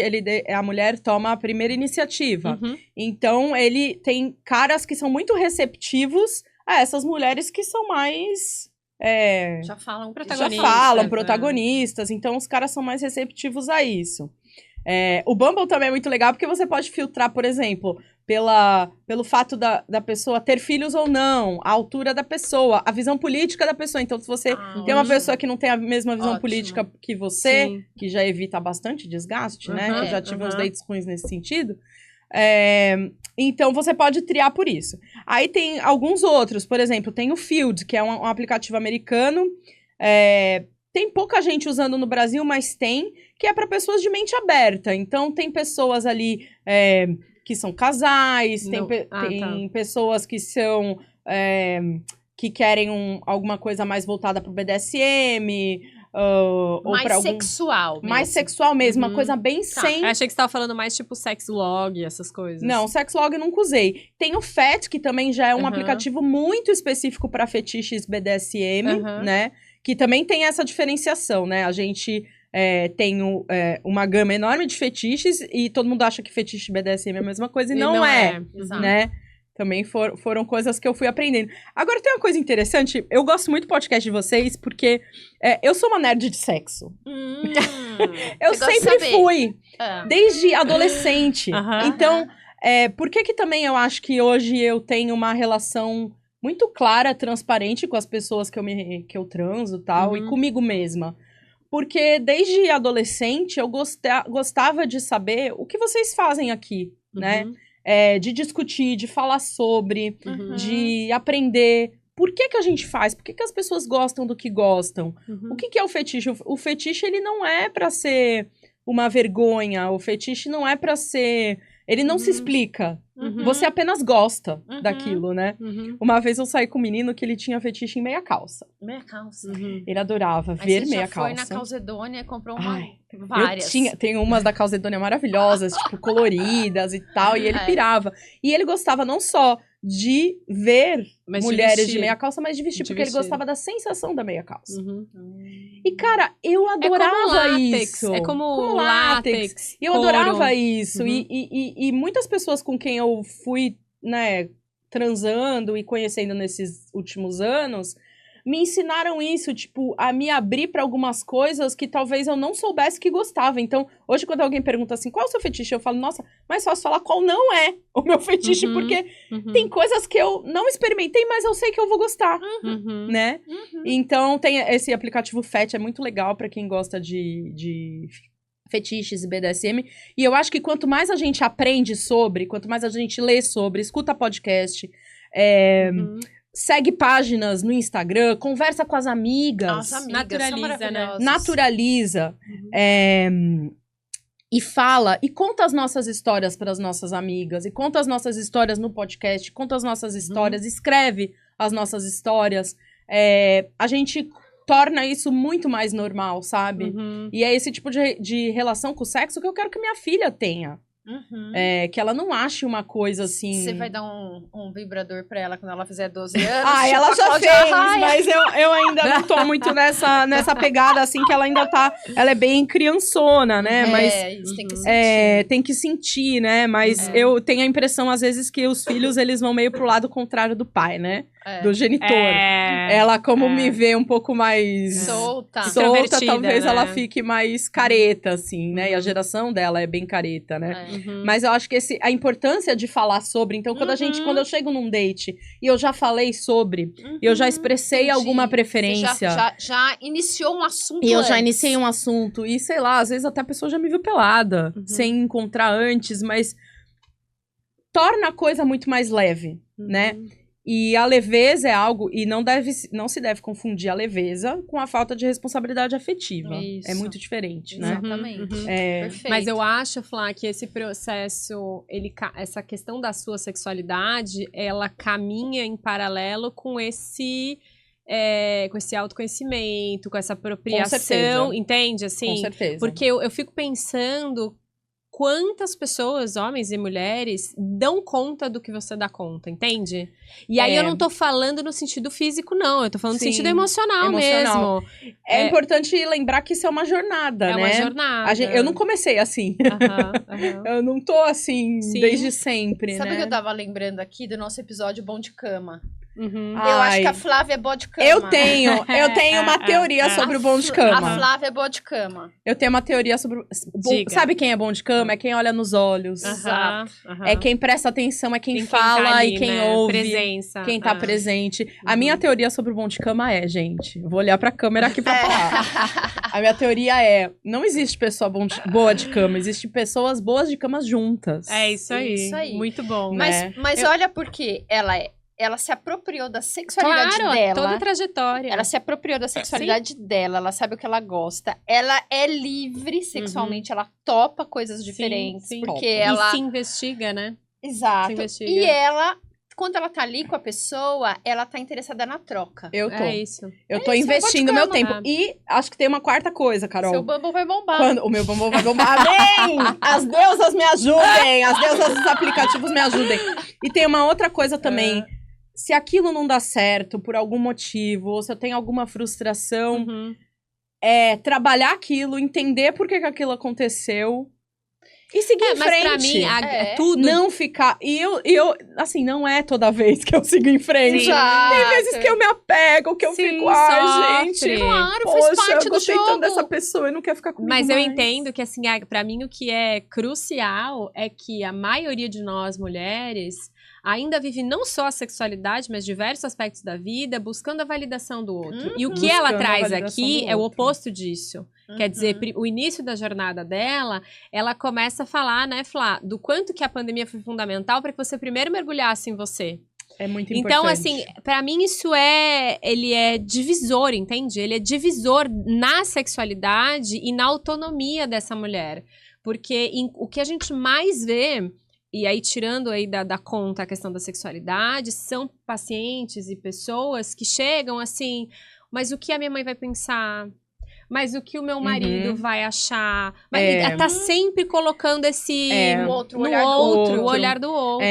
a mulher toma a primeira iniciativa. Então, ele tem caras que são muito receptivos a essas mulheres que são mais... já falam protagonistas. Então, os caras são mais receptivos a isso. O Bumble também é muito legal porque você pode filtrar, por exemplo, pelo fato da pessoa ter filhos ou não, a altura da pessoa, a visão política da pessoa. Então, se você tem uma pessoa que não tem a mesma visão política que você, que já evita bastante desgaste, né? Eu já tive uns dates ruins nesse sentido. Então, você pode triar por isso. Aí tem alguns outros, por exemplo, tem o Field, que é um aplicativo americano. Tem pouca gente usando no Brasil, mas que é para pessoas de mente aberta. Então, tem pessoas ali que são casais, tem pessoas que são... que querem alguma coisa mais voltada pro BDSM... mais sexual mesmo, uma coisa bem sem... Eu achei que você tava falando mais tipo sex log, essas coisas. Não, sex log eu nunca usei. Tem o FET, que também já é um aplicativo muito específico para fetiches BDSM, né? Que também tem essa diferenciação, né? A gente tem uma gama enorme de fetiches e todo mundo acha que fetiche BDSM é a mesma coisa e não é, né? Também foram coisas que eu fui aprendendo. Agora, tem uma coisa interessante. Eu gosto muito do podcast de vocês, porque eu sou uma nerd de sexo. Eu sempre fui. Desde adolescente. Então, por que também eu acho que hoje eu tenho uma relação muito clara, transparente com as pessoas que eu transo e tal, e comigo mesma? Porque desde adolescente eu gostava de saber o que vocês fazem aqui, né? De discutir, de falar sobre, de aprender por que a gente faz, por que as pessoas gostam do que gostam. O que é o fetiche? O fetiche, ele não é pra ser uma vergonha, o fetiche não é pra ser... Ele não se explica. Você apenas gosta daquilo, né? Uma vez eu saí com um menino que ele tinha fetiche em meia calça. Meia calça. Ele adorava ver meia calça. Foi na Calzedônia e comprou várias. Tem umas da Calzedônia maravilhosas, tipo, coloridas e tal, e ele pirava. E ele gostava não só de ver mulheres de meia calça, mas de vestir, porque ele gostava da sensação da meia calça. E, cara, eu adorava isso. É como látex. E eu adorava isso. E muitas pessoas com quem eu fui, né, transando e conhecendo nesses últimos anos, me ensinaram isso, tipo, a me abrir pra algumas coisas que talvez eu não soubesse que gostava. Então, hoje, quando alguém pergunta assim, qual é o seu fetiche? Eu falo, nossa, mais fácil falar qual não é o meu fetiche, porque tem coisas que eu não experimentei, mas eu sei que eu vou gostar, né? Então, tem esse aplicativo FET, é muito legal pra quem gosta de fetiches e BDSM. E eu acho que quanto mais a gente aprende sobre, quanto mais a gente lê sobre, escuta podcast, segue páginas no Instagram, conversa com as amigas. Nossa, amigas naturaliza. E fala, e conta as nossas histórias para as nossas amigas, e conta as nossas histórias no podcast, conta as nossas histórias, escreve as nossas histórias. A gente torna isso muito mais normal, sabe? E é esse tipo de relação com o sexo que eu quero que minha filha tenha. Que ela não ache uma coisa assim... Você vai dar um vibrador pra ela quando ela fizer 12 anos? Ela já fez, mas eu ainda não tô muito nessa pegada, assim, que ela ainda tá... Ela é bem criançona, né? Mas isso tem que sentir. tem que sentir, né? Mas eu tenho a impressão, às vezes, que os filhos, eles vão meio pro lado contrário do pai, né? Do genitor. Ela, como me vê um pouco mais... Solta, talvez né? ela fique mais careta, assim, né? E a geração dela é bem careta, né? Mas eu acho que a importância de falar sobre... Então, quando eu chego num date e eu já falei sobre, eu já expressei alguma preferência... Já iniciou um assunto E eu já iniciei um assunto. E, sei lá, às vezes até a pessoa já me viu pelada, sem encontrar antes, mas... Torna a coisa muito mais leve, né? E a leveza é algo... E não se deve confundir a leveza com a falta de responsabilidade afetiva. Isso. É muito diferente, né? Exatamente. Perfeito. Mas eu acho, Flá, que esse processo, essa questão da sua sexualidade, ela caminha em paralelo com esse autoconhecimento, com essa apropriação, entende? Assim, com certeza. Porque eu fico pensando quantas pessoas, homens e mulheres, dão conta do que você dá conta, entende? E aí eu não tô falando no sentido físico, não. Eu tô falando no sentido emocional mesmo. É importante lembrar que isso é uma jornada, né? É uma jornada. Eu não comecei assim. Eu não tô assim desde sempre, Sabe né? o que eu tava lembrando aqui do nosso episódio Bom de Cama? Uhum. Eu acho que a Flávia é boa de cama. Eu tenho uma teoria sobre o bom de cama. A Flávia é boa de cama. Eu tenho uma teoria sobre... Sabe quem é bom de cama? É quem olha nos olhos. Exato. É quem presta atenção, é quem fala tá ali, e quem ouve. Presença. Quem tá presente. A minha teoria sobre o bom de cama é, gente... Vou olhar pra câmera aqui pra falar. A minha teoria é... Não existe pessoa boa de cama. Existe pessoas boas de cama juntas. É isso aí. Muito bom. Mas olha porque ela se apropriou da sexualidade dela. Toda a trajetória. Ela se apropriou da sexualidade dela, ela sabe o que ela gosta. Ela é livre sexualmente, ela topa coisas diferentes. Porque ela... E se investiga, né? Exato. Se investiga. E ela, quando ela tá ali com a pessoa, ela tá interessada na troca. Eu tô. É isso. Eu tô investindo meu tempo. E acho que tem uma quarta coisa, Carol. Seu Bumble vai bombar. O meu Bumble vai bombar. Amém! As deusas me ajudem! As deusas dos aplicativos me ajudem. E tem uma outra coisa também. Se aquilo não dá certo por algum motivo, ou se eu tenho alguma frustração, trabalhar aquilo, entender por que aquilo aconteceu e seguir em frente. Mas pra mim, tudo... Não ficar... E eu, assim, não é toda vez que eu sigo em frente. Tem vezes que eu me apego, que eu fico... gente, claro, poxa, faz parte eu do gostei jogo. tanto dessa pessoa, eu não quero ficar comigo Mas eu mais. entendo que, assim, pra mim o que é crucial é que a maioria de nós, mulheres... ainda vive não só a sexualidade, mas diversos aspectos da vida, buscando a validação do outro. E o que ela traz aqui é o oposto disso. Quer dizer, o início da jornada dela, ela começa a falar, né, Flá, do quanto que a pandemia foi fundamental para que você primeiro mergulhasse em você. É muito importante. Então, assim, pra mim ele é divisor, entende? Ele é divisor na sexualidade e na autonomia dessa mulher. Porque o que a gente mais vê... E aí, tirando aí da conta a questão da sexualidade, são pacientes e pessoas que chegam assim, mas o que a minha mãe vai pensar? Mas o que o meu marido vai achar? Mas tá sempre colocando esse... o olhar do outro.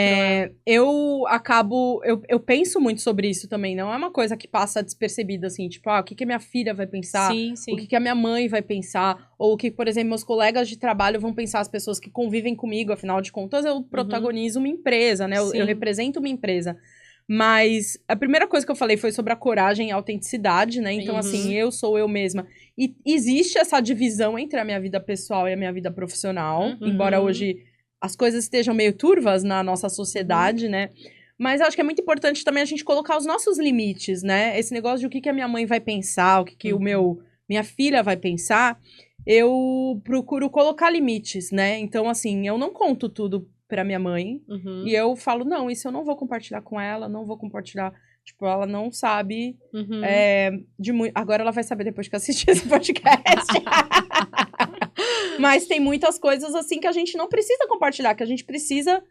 Eu penso muito sobre isso também. Não é uma coisa que passa despercebida, assim. Tipo, o que a minha filha vai pensar? Sim. O que a minha mãe vai pensar? Ou o que, por exemplo, meus colegas de trabalho vão pensar, as pessoas que convivem comigo. Afinal de contas, eu protagonizo uma empresa, né? Eu represento uma empresa. Mas a primeira coisa que eu falei foi sobre a coragem e a autenticidade, né? Então, assim, eu sou eu mesma. E existe essa divisão entre a minha vida pessoal e a minha vida profissional. Embora hoje as coisas estejam meio turvas na nossa sociedade, né? Mas eu acho que é muito importante também a gente colocar os nossos limites, né? Esse negócio de o que a minha mãe vai pensar, o que minha filha vai pensar. Eu procuro colocar limites, né? Então, assim, eu não conto tudo pra minha mãe. E eu falo, não, isso eu não vou compartilhar com ela, não vou compartilhar. Tipo, ela não sabe de muito. Agora ela vai saber depois que assistir esse podcast. Mas tem muitas coisas, assim, que a gente não precisa compartilhar, que a gente precisa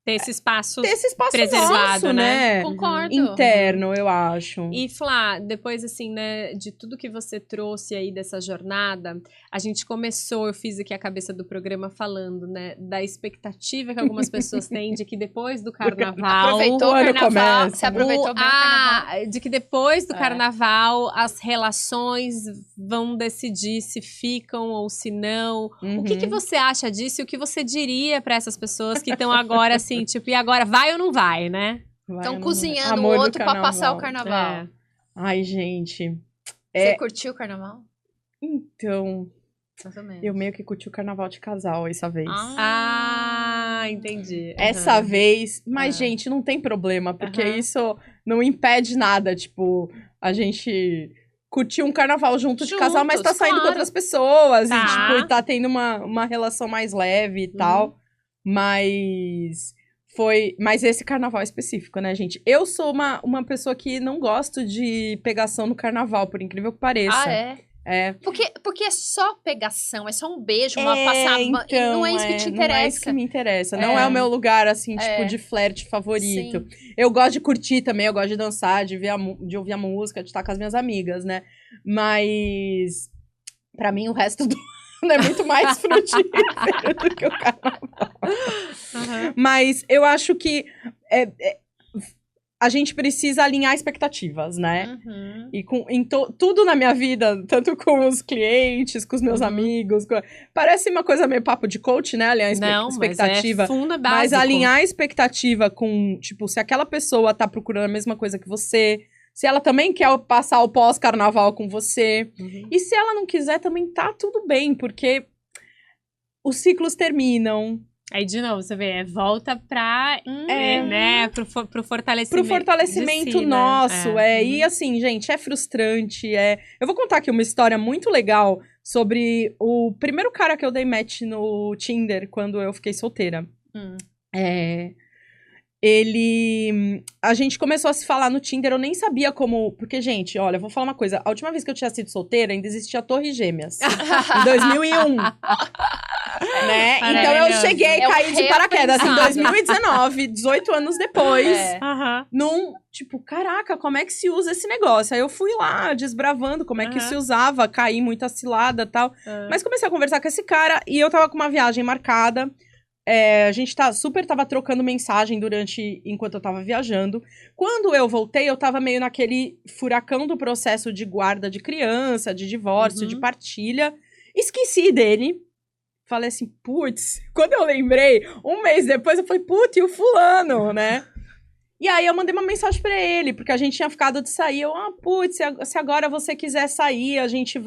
ter esse espaço Ter esse espaço preservado, nosso, né? Concordo. Interno, eu acho. E, Flá, depois, assim, né, de tudo que você trouxe aí dessa jornada, a gente começou, eu fiz aqui a cabeça do programa falando, né, da expectativa que algumas pessoas têm de que depois do carnaval... Aproveitou o o ano carnaval. começa, Você né? aproveitou bem o carnaval. De que depois do É. carnaval as relações vão decidir se ficam ou se não. O que você acha disso e o que você diria pra essas pessoas que estão agora assim, tipo, e agora vai ou não vai, né? Estão cozinhando o Amor do outro pra passar o carnaval. É. Ai, gente. Você curtiu o carnaval? Então, Mais ou menos. eu meio que curti o carnaval de casal essa vez. Ah, entendi. Essa Uhum. vez, mas, Ah. gente, não tem problema, porque Aham. isso não impede nada, tipo, a gente curtir um carnaval junto de casal, mas tá Juntos, saindo com claro. outras pessoas, Tá. e, tipo, e tá tendo uma relação mais leve e tal, mas esse carnaval específico, né, gente? Eu sou uma pessoa que não gosto de pegação no carnaval, por incrível que pareça. Ah, é? É. Porque é só pegação, é só um beijo, uma passada. E não é isso que te Não é interessa. isso que me interessa. Não é o meu lugar, assim, tipo, de flerte favorito. Sim. Eu gosto de curtir também, eu gosto de dançar, de ouvir a música, de estar com as minhas amigas, né? Mas, pra mim, o resto do ano é muito mais frutífero do que o carnaval. Uhum. Mas eu acho que a gente precisa alinhar expectativas, né? Uhum. E tudo na minha vida, tanto com os clientes, com os meus amigos. Parece uma coisa meio papo de coach, né? Alinhar expectativa. Mas é fundo Mas básico. alinhar a expectativa com, tipo, se aquela pessoa tá procurando a mesma coisa que você, se ela também quer passar o pós-carnaval com você. Uhum. E se ela não quiser, também tá tudo bem, porque os ciclos terminam. Aí, de novo, você vê, volta pra, né, pro fortalecimento. Pro fortalecimento de si, né? nosso, E Uhum. assim, gente, é frustrante, Eu vou contar aqui uma história muito legal sobre o primeiro cara que eu dei match no Tinder quando eu fiquei solteira. A gente começou a se falar no Tinder, eu nem sabia como... Porque, gente, olha, eu vou falar uma coisa. A última vez que eu tinha sido solteira, ainda existia a Torre Gêmeas. Em 2001. Né? Então eu cheguei, É um caí de paraquedas em reaprendizado. 2019, 18 anos depois. Aham. Tipo, caraca, como é que se usa esse negócio? Aí eu fui lá, desbravando como é que se usava, caí muita cilada e tal. Mas comecei a conversar com esse cara e eu tava com uma viagem marcada. A gente tava trocando mensagem enquanto eu tava viajando. Quando eu voltei, eu tava meio naquele furacão do processo de guarda de criança, de divórcio, de partilha. Esqueci dele. Falei assim, putz, quando eu lembrei, um mês depois, eu falei, putz, e o fulano, né? E aí eu mandei uma mensagem pra ele, porque a gente tinha ficado de sair. Eu, putz, se agora você quiser sair, a gente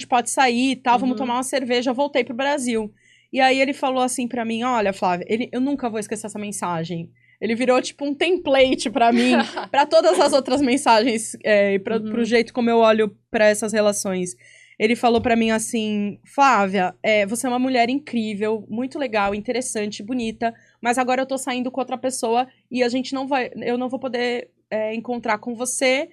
pode sair e tal, vamos tomar uma cerveja. Eu voltei pro Brasil. E aí ele falou assim pra mim, olha, Flávia, eu nunca vou esquecer essa mensagem. Ele virou tipo um template pra mim, pra todas as outras mensagens, pro jeito como eu olho pra essas relações. Ele falou pra mim assim, Flávia, você é uma mulher incrível, muito legal, interessante, bonita, mas agora eu tô saindo com outra pessoa e eu não vou poder encontrar com você.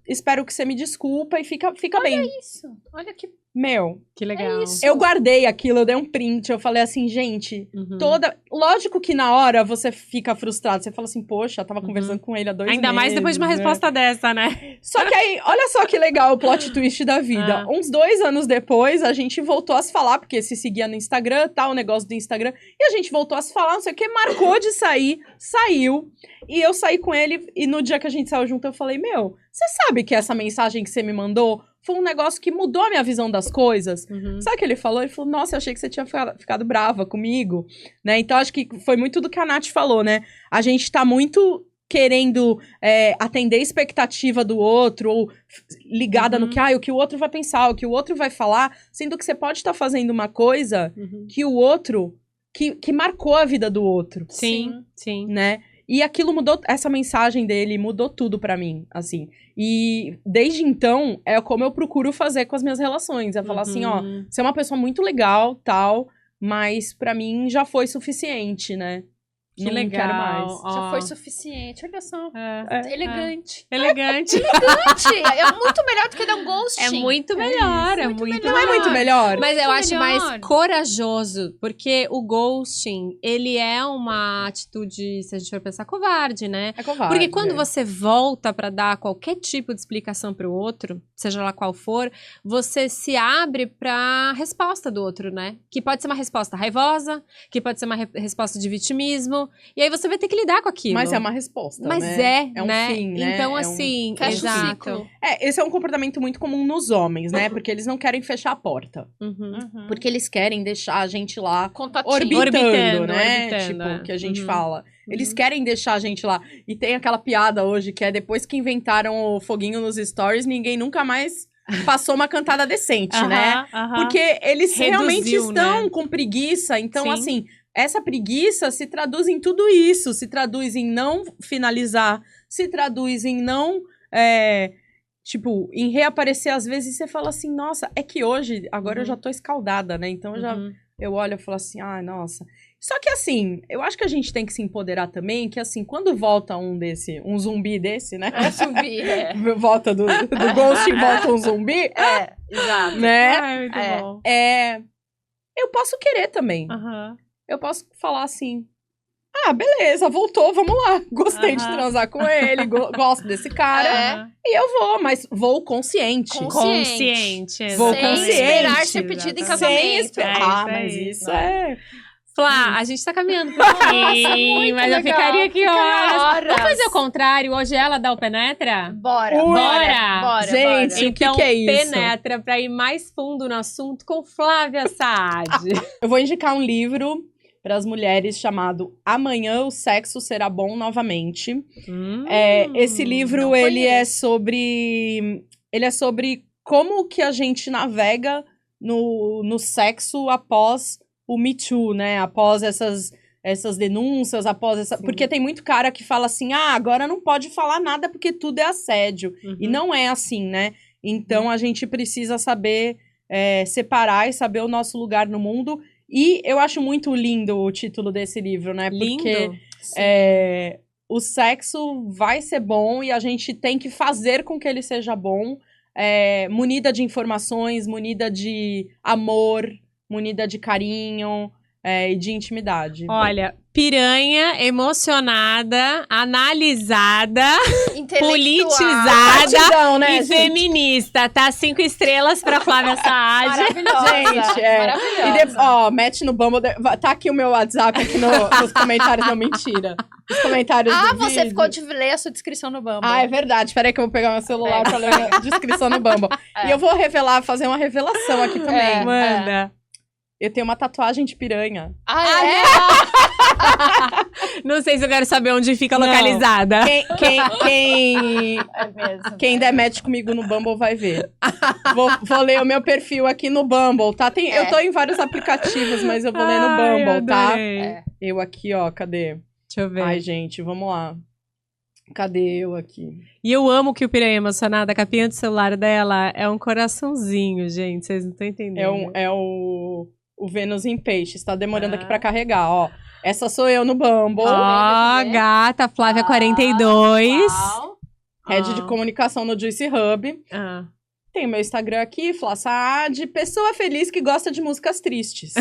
Espero que você me desculpa e fica bem. Olha isso. Olha que... Meu, Que legal. isso. eu guardei aquilo, eu dei um print, eu falei assim, gente, lógico que na hora você fica frustrado, você fala assim, poxa, eu tava conversando com ele há 2 meses. Ainda mais depois de uma né? resposta dessa, né? Só que aí, olha só que legal o plot twist da vida. Uns 2 anos depois, a gente voltou a se falar, porque se seguia no Instagram, tal, o negócio do Instagram, e a gente voltou a se falar, não sei o que, marcou de sair, saiu, e eu saí com ele, e no dia que a gente saiu junto, eu falei, meu, você sabe que essa mensagem que você me mandou foi um negócio que mudou a minha visão das coisas? Sabe o que ele falou? Ele falou, nossa, eu achei que você tinha ficado brava comigo, né? Então, acho que foi muito do que a Nath falou, né? A gente tá muito querendo atender a expectativa do outro, ou ligada no que, o que o outro vai pensar, o que o outro vai falar, sendo que você pode estar fazendo uma coisa que o outro, que marcou a vida do outro. Sim. Né? E aquilo mudou, essa mensagem dele mudou tudo pra mim, assim. E desde então, é como eu procuro fazer com as minhas relações. É falar assim, ó, você é uma pessoa muito legal, tal, mas pra mim já foi suficiente, né? Que não legal. quero mais. Já foi suficiente. Olha só. Elegante. Elegante. Elegante. É muito melhor do que dar um ghosting. É muito melhor, Muito muito Não é muito melhor? Mas eu acho melhor. mais corajoso, porque o ghosting, ele é uma atitude, se a gente for pensar, covarde, né? É covarde. Porque quando você volta pra dar qualquer tipo de explicação pro outro, seja lá qual for, você se abre pra resposta do outro, né? Que pode ser uma resposta raivosa, que pode ser uma resposta de vitimismo, e aí você vai ter que lidar com aquilo. Mas é uma resposta, Mas né? é um né? fim, né? Então, É um- assim, Fecha o exato. ciclo. Esse é um comportamento muito comum nos homens, né? Porque eles não querem fechar a porta. Uhum. Porque eles querem deixar a gente lá Contatinho. orbitando, né? orbitando, Tipo, que a gente Uhum. fala. Eles querem deixar a gente lá. E tem aquela piada hoje, que é depois que inventaram o foguinho nos stories, ninguém nunca mais passou uma cantada decente, né? Porque eles realmente Reduziu, estão né? com preguiça. Então, Sim. assim, essa preguiça se traduz em tudo isso. Se traduz em não finalizar. Se traduz em não... tipo, em reaparecer às vezes. E você fala assim, nossa, é que hoje... Agora eu já tô escaldada, né? Então, eu olho e falo assim, ah, nossa... Só que assim, eu acho que a gente tem que se empoderar também, que assim, quando volta um zumbi desse, né? É zumbi, Volta do Ghost e volta um zumbi, exato. né? Ai, muito É. bom. Eu posso querer também. Aham. Eu posso falar assim, ah, beleza, voltou, vamos lá. Gostei de Aham. transar com ele, gosto desse cara. É. E eu vou, mas vou consciente. Consciente. Vou Sem consciente, esperar ser pedido em exatamente. casamento. Sem esperar. É Ah, isso mas aí. isso é... Flá, a gente tá caminhando pro fim, mas eu ficaria aqui horas. Vamos fazer o contrário, hoje ela dá o penetra? Bora, Ui. bora. Gente, bora. o que Então, que é isso? penetra pra ir mais fundo no assunto com Flávia Saad. Eu vou indicar um livro para as mulheres chamado Amanhã o Sexo Será Bom Novamente. Esse livro, não ele conheço. é sobre como que a gente navega no sexo após o Me Too, né? Após essas denúncias, após essa... Sim. Porque tem muito cara que fala assim, ah, agora não pode falar nada porque tudo é assédio. E não é assim, né? Então, a gente precisa saber separar e saber o nosso lugar no mundo. E eu acho muito lindo o título desse livro, né? Porque Lindo. o sexo vai ser bom e a gente tem que fazer com que ele seja bom, munida de informações, munida de amor, munida de carinho e de intimidade. Olha, piranha, emocionada, analisada, Intelectual. politizada Batidão, né, e gente? feminista. Tá 5 estrelas pra Flávia Saad. Maravilhosa. Gente, Maravilhosa. mete no Bumble. Tá aqui o meu WhatsApp aqui nos comentários, não, mentira. Os comentários do Você vídeo. ficou de ler a sua descrição no Bumble. Ah, é verdade. Peraí que eu vou pegar meu celular pra ler a descrição no Bumble. E eu vou fazer uma revelação aqui também. Manda. Eu tenho uma tatuagem de piranha. Ah, é? Não sei se eu quero saber onde fica Não. localizada. É mesmo. Quem der match comigo no Bumble vai ver. Vou ler o meu perfil aqui no Bumble, tá? Eu tô em vários aplicativos, mas eu vou ler no Bumble, tá? É. Eu aqui, ó, cadê? Deixa eu ver. Ai, gente, vamos lá. Cadê eu aqui? E eu amo que o piranha emocionada, a capinha do celular dela é um coraçãozinho, gente. Vocês não estão entendendo. É o Vênus em Peixes, tá demorando aqui pra carregar, ó. Essa sou eu no Bumble. Ó, gata, Flávia 42. Uau. Head de comunicação no Juicy Hub. Ah. Tem o meu Instagram aqui, Flá Saad, pessoa feliz que gosta de músicas tristes.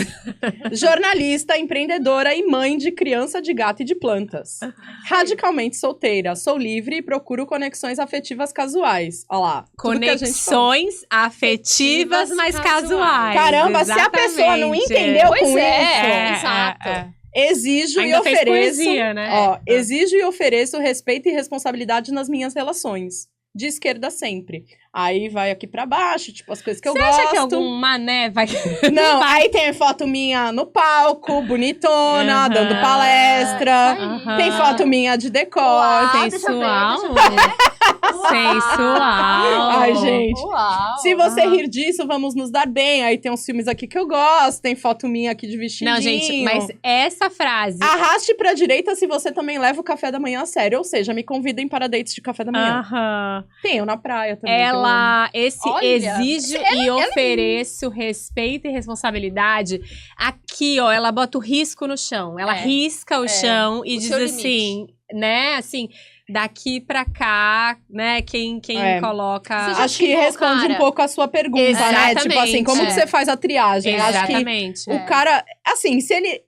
Jornalista, empreendedora e mãe de criança, de gato e de plantas. Radicalmente solteira, sou livre e procuro conexões afetivas casuais. Olha lá. tudo que a gente fala. Conexões afetivas, mas casuais. Caramba, se a pessoa não entendeu Pois com é. isso, Exato. exijo Ainda e fez ofereço. poesia, né? Ó, exijo e ofereço respeito e responsabilidade nas minhas relações. De esquerda sempre. Aí vai aqui pra baixo, tipo, as coisas que eu Você gosto. acha que algum mané vai... Não, aí tem foto minha no palco, bonitona, Aham. dando palestra. Isso aí. Aham. Tem foto minha de decote. Uau, Tem deixa eu ver, sual? deixa eu ver. Sensual. Ai, gente. Uau. Se você rir disso, vamos nos dar bem. Aí tem uns filmes aqui que eu gosto, tem foto minha aqui de vestidinho. Não, gente, mas essa frase... Arraste pra direita se você também leva o café da manhã a sério. Ou seja, me convidem para dates de café da manhã. Aham. Tenho na praia também. Ela Olha, exige e ofereço respeito e responsabilidade. Aqui, ó, ela bota o risco no chão. Ela risca o chão e O diz seu assim, né? Assim, daqui pra cá, né? Quem coloca... Você já Acho que xingou o responde cara? um pouco a sua pergunta, né? Exatamente, Tipo assim, como que você faz a triagem? Exatamente. Acho que o cara... Assim, se ele...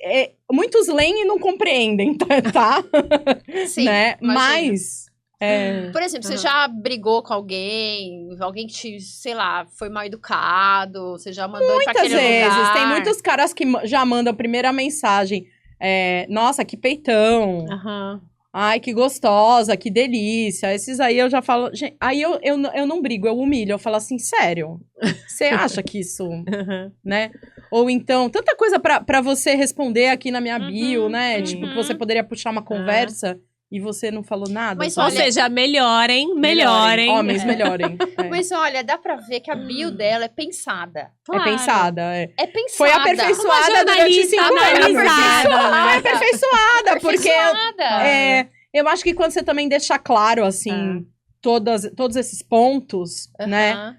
muitos leem e não compreendem, tá? Sim, né? imagino. Mas... Por exemplo, você já brigou com alguém que te, sei lá, foi mal educado, você já mandou ir pra muitas aquele vezes. lugar. Tem muitos caras que já mandam a primeira mensagem. Nossa, que peitão. Aham. Ai, que gostosa, que delícia. Esses aí eu já falo... Gente, aí eu não brigo, eu humilho. Eu falo assim, sério? Você acha que isso... né? Ou então, tanta coisa pra você responder aqui na minha bio, né? Tipo, que você poderia puxar uma conversa e você não falou nada. Mas sabe? Ou seja, melhorem. Homens, melhorem. Mas olha, dá pra ver que a bio dela é pensada. É pensada, É pensada. Foi aperfeiçoada durante 5 anos. analisada. Foi aperfeiçoada, porque... Aperfeiçoada. Eu acho que quando você também deixa claro, assim, todos esses pontos, né? Aham.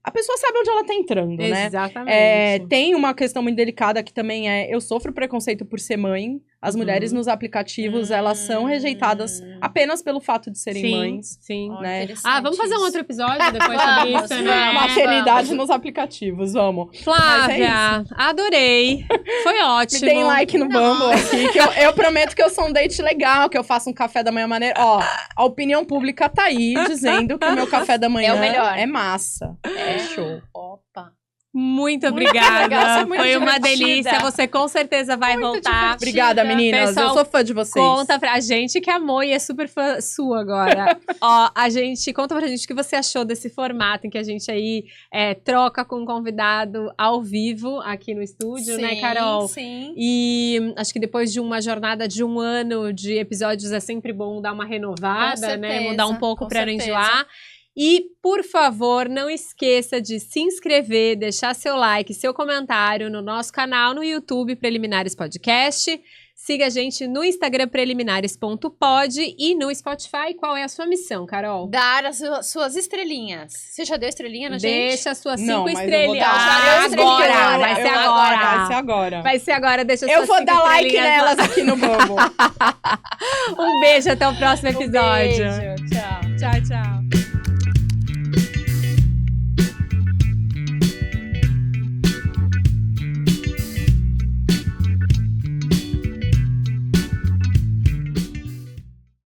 A pessoa sabe onde ela tá entrando, né? Exatamente. Tem uma questão muito delicada que também eu sofro preconceito por ser mãe. As mulheres nos aplicativos, elas são rejeitadas apenas pelo fato de serem mães. Sim. Né? Vamos fazer um outro episódio depois sobre Vamos, isso, né? Maternidade nos aplicativos, vamos. Flávia, adorei. Foi ótimo. Me deem like no Bumble aqui, que eu prometo que eu sou um date legal, que eu faço um café da manhã maneiro. Ó, a opinião pública tá aí, dizendo que o meu café da manhã É o melhor. é massa. É show. Opa. Muito legal, obrigada. você é muito Foi uma divertida. delícia. Você com certeza vai voltar. Obrigada, meninas. Pessoal, eu sou fã de vocês. Conta pra gente que amou e é super fã sua agora. Ó, conta pra gente o que você achou desse formato em que a gente aí troca com um convidado ao vivo aqui no estúdio, né, Carol? Sim. E acho que depois de uma jornada de 1 ano de episódios é sempre bom dar uma renovada, Com certeza, né? Mudar um pouco com pra não certeza. enjoar. E, por favor, não esqueça de se inscrever, deixar seu like, seu comentário no nosso canal no YouTube Preliminares Podcast. Siga a gente no Instagram preliminares.pod e no Spotify. Qual é a sua missão, Carol? Dar as suas estrelinhas. Você já deu estrelinha na gente? Deixa as suas 5 Não, mas eu vou estrelinhas. dar. Agora! Vai ser agora! Vai ser agora. Vai ser agora, deixa as Eu suas vou 5 dar like estrelinhas lá. nelas aqui no Bumble. Um beijo, até o próximo episódio. Beijo, tchau. Tchau, tchau.